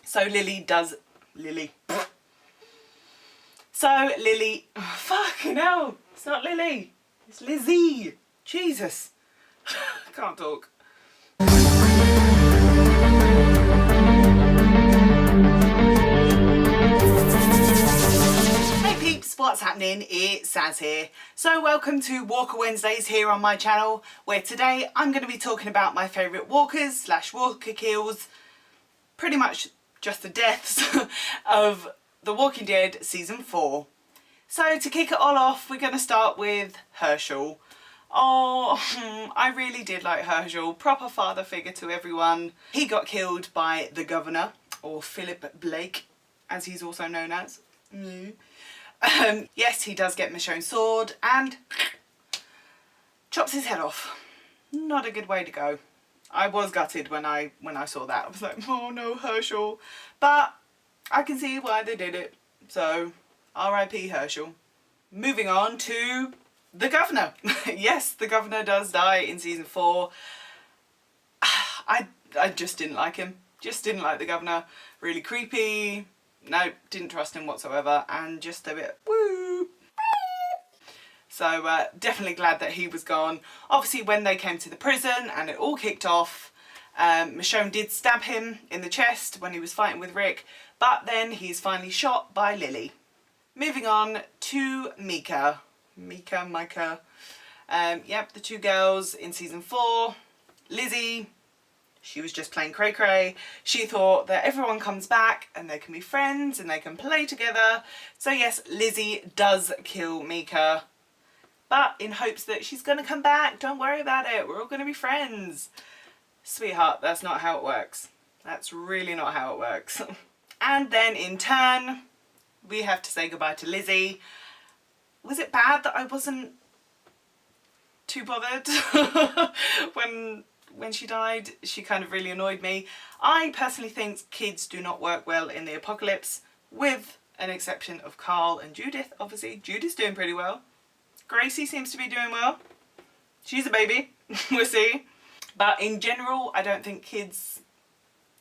So Lily does... Lily. So Lily... Oh, fucking hell. It's not Lily. It's Lizzie. Jesus. I can't talk. Hey peeps, what's happening? It's Saz here. So welcome to Walker Wednesdays here on my channel, where today I'm going to be talking about my favourite walkers / walker kills, pretty much just the deaths of The Walking Dead Season 4. So to kick it all off, we're going to start with Herschel. Oh, I really did like Herschel, proper father figure to everyone. He got killed by the governor, or Philip Blake, as he's also known as. Yes, he does get Michonne's sword and chops his head off. Not a good way to go. I was gutted when I saw that. I was like, oh no, Herschel. But I can see why they did it. So, R.I.P. Herschel. Moving on to the governor. Yes, the governor does die in season 4. I just didn't like him. Just didn't like the governor. Really creepy. No, didn't trust him whatsoever. And just a bit woo. So definitely glad that he was gone. Obviously when they came to the prison and it all kicked off, Michonne did stab him in the chest when he was fighting with Rick, but then he's finally shot by Lily. Moving on to Micah. Yep, the two girls in season 4. Lizzie, she was just playing cray cray. She thought that everyone comes back and they can be friends and they can play together. So yes, Lizzie does kill Micah, but in hopes that she's going to come back. Don't worry about it. We're all going to be friends. Sweetheart, that's not how it works. That's really not how it works. And then in turn, we have to say goodbye to Lizzie. Was it bad that I wasn't too bothered when she died? She kind of really annoyed me. I personally think kids do not work well in the apocalypse, with an exception of Carl and Judith. Obviously, Judith's doing pretty well. Gracie seems to be doing well. She's a baby. We'll see. But in general, I don't think kids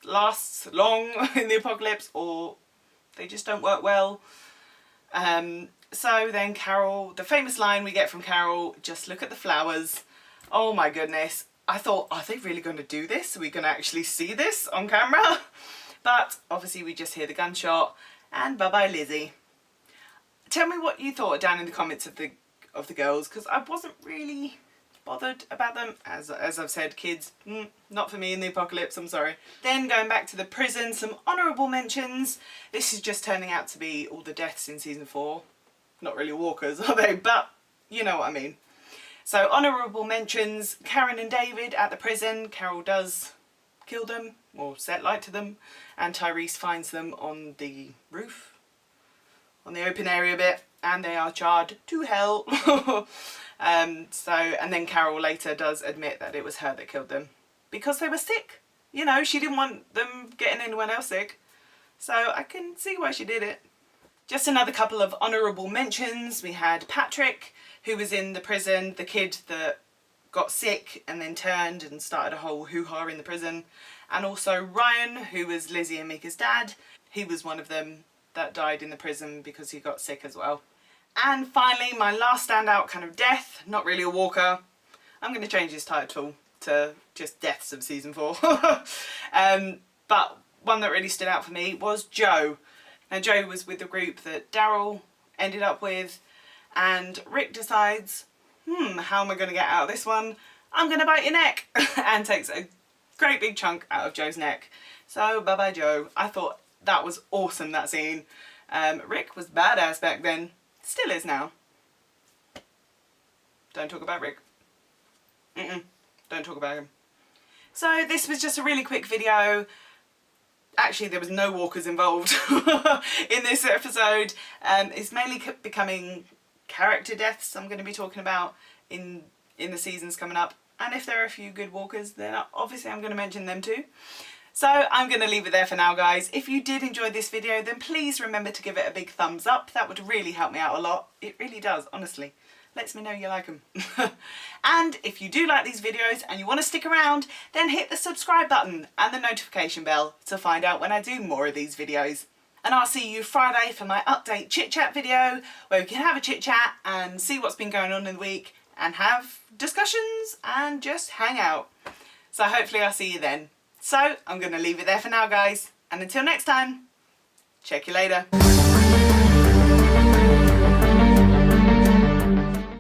last long in the apocalypse, or they just don't work well. So then Carol, the famous line we get from Carol, just look at the flowers. Oh my goodness. I thought, are they really going to do this? Are we going to actually see this on camera? But obviously we just hear the gunshot and bye-bye Lizzie. Tell me what you thought down in the comments of the girls, because I wasn't really bothered about them. As I've said, kids, not for me in the apocalypse, I'm sorry. Then going back to the prison, some honourable mentions. This is just turning out to be all the deaths in season 4. Not really walkers, are they? But you know what I mean. So honourable mentions, Karen and David at the prison. Carol does kill them, or set light to them, and Tyrese finds them on the roof, on the open area bit, and they are charred to hell. And then Carol later does admit that it was her that killed them because they were sick. You know, she didn't want them getting anyone else sick. So I can see why she did it. Just another couple of honourable mentions. We had Patrick, who was in the prison, the kid that got sick and then turned and started a whole hoo-ha in the prison. And also Ryan, who was Lizzie and Micah's dad. He was one of them that died in the prison because he got sick as well. And finally, my last standout kind of death, not really a walker. I'm going to change his title to just Deaths of Season 4. But one that really stood out for me was Joe. Now Joe was with the group that Daryl ended up with, and Rick decides, how am I going to get out of this one? I'm going to bite your neck, and takes a great big chunk out of Joe's neck. So bye bye Joe. I thought that was awesome, that scene. Rick was badass back then. Still is now. Don't talk about Rick. Don't talk about him. So this was just a really quick video. Actually, there was no walkers involved in this episode. It's mainly becoming character deaths I'm going to be talking about in the seasons coming up. And if there are a few good walkers, then obviously I'm going to mention them too. So I'm going to leave it there for now, guys. If you did enjoy this video, then please remember to give it a big thumbs up. That would really help me out a lot. It really does, honestly. lets me know you like them. And if you do like these videos and you want to stick around, then hit the subscribe button and the notification bell to find out when I do more of these videos. And I'll see you Friday for my update chit chat video, where we can have a chit chat and see what's been going on in the week and have discussions and just hang out. So hopefully I'll see you then. So I'm going to leave it there for now, guys. And until next time, check you later.